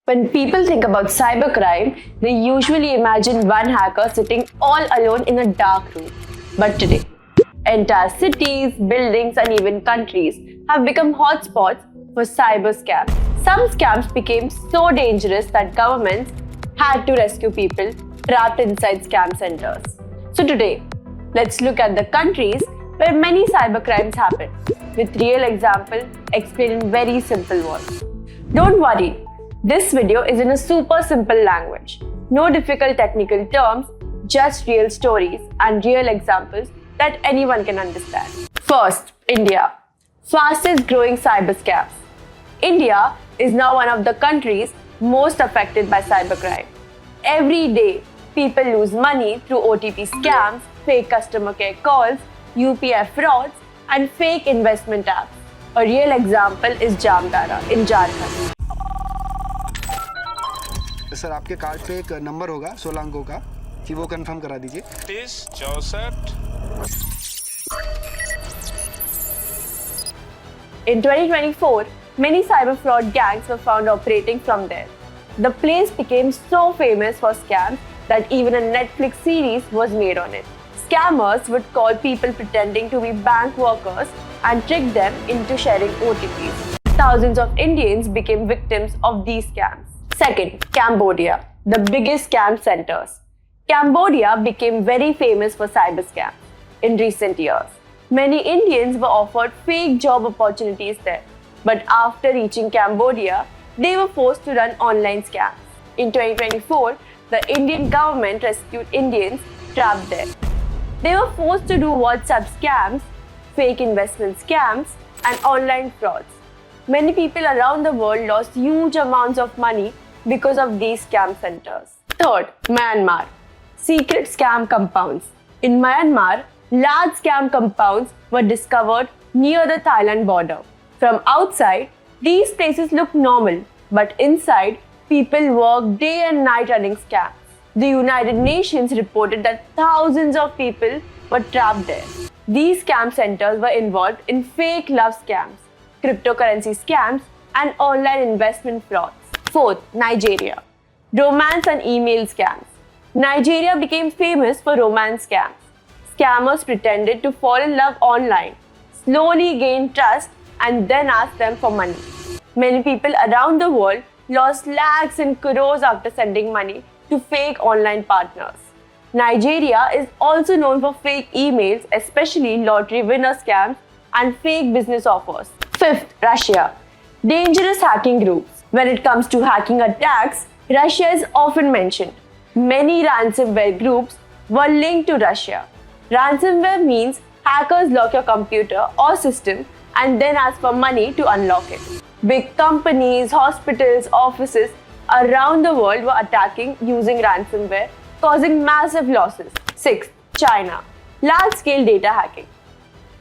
When people think about cybercrime, they usually imagine one hacker sitting all alone in a dark room. But today, entire cities, buildings, and even countries have become hotspots for cyber scams. Some scams became so dangerous that governments had to rescue people trapped inside scam centers. So today, let's look at the countries where many cybercrimes happen, with real examples explained in very simple words. Don't worry, this video is in a super simple language. No difficult technical terms, just real stories and real examples that anyone can understand. First, India. Fastest growing cyber scams. India is now one of the countries most affected by cybercrime. Every day, people lose money through OTT scams, fake customer care calls, UPI frauds, and fake investment apps. A real example is Jamtara in Jharkhand. Sir आपके card पे एक number होगा 16 अंकों का कि वो confirm करा दीजिए 3064 In 2024, many cyber fraud gangs were found operating from there. The place became so famous for scams that even a Netflix series was made on it. Scammers would call people pretending to be bank workers and trick them into sharing OTPs. Thousands of Indians became victims of these scams. Second, Cambodia, the biggest scam centers. Cambodia became very famous for cyber scams in recent years. Many Indians were offered fake job opportunities there, but after reaching Cambodia, they were forced to run online scams. In 2024, the Indian government rescued Indians trapped there. They were forced to do WhatsApp scams, fake investment scams, and online frauds. Many people around the world lost huge amounts of money because of these scam centers. Third, Myanmar. Secret scam compounds. In Myanmar, large scam compounds were discovered near the Thailand border. From outside, these places look normal, but inside, people work day and night running scams. The United Nations reported that thousands of people were trapped there. These scam centers were involved in fake love scams, cryptocurrency scams, and online investment frauds. Fourth, Nigeria. Romance and email scams. Nigeria became famous for romance scams. Scammers pretended to fall in love online, slowly gained trust, and then asked them for money. Many people around the world lost lakhs and crores after sending money to fake online partners. Nigeria is also known for fake emails, especially lottery winner scams and fake business offers. Fifth, Russia. Dangerous hacking groups. When it comes to hacking attacks, Russia is often mentioned. Many ransomware groups were linked to Russia. Ransomware means hackers lock your computer or system and then ask for money to unlock it. Big companies, hospitals, offices around the world were attacking using ransomware, causing massive losses. Sixth, China. Large-scale data hacking.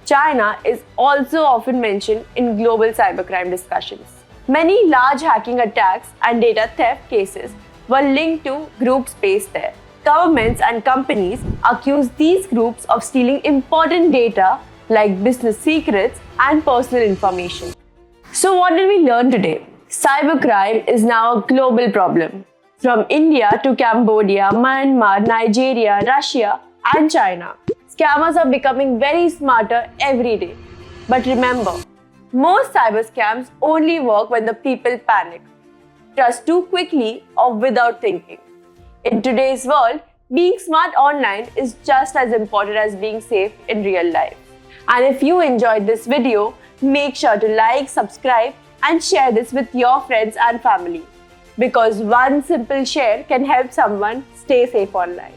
China is also often mentioned in global cybercrime discussions. Many large hacking attacks and data theft cases were linked to groups based there. Governments and companies accuse these groups of stealing important data like business secrets and personal information. So what did we learn today? Cybercrime is now a global problem. From India to Cambodia, Myanmar, Nigeria, Russia, and China, scammers are becoming very smarter every day. But remember, most cyber scams only work when the people panic, trust too quickly, or without thinking. In today's world, being smart online is just as important as being safe in real life. And if you enjoyed this video, make sure to like, subscribe, and share this with your friends and family. Because one simple share can help someone stay safe online.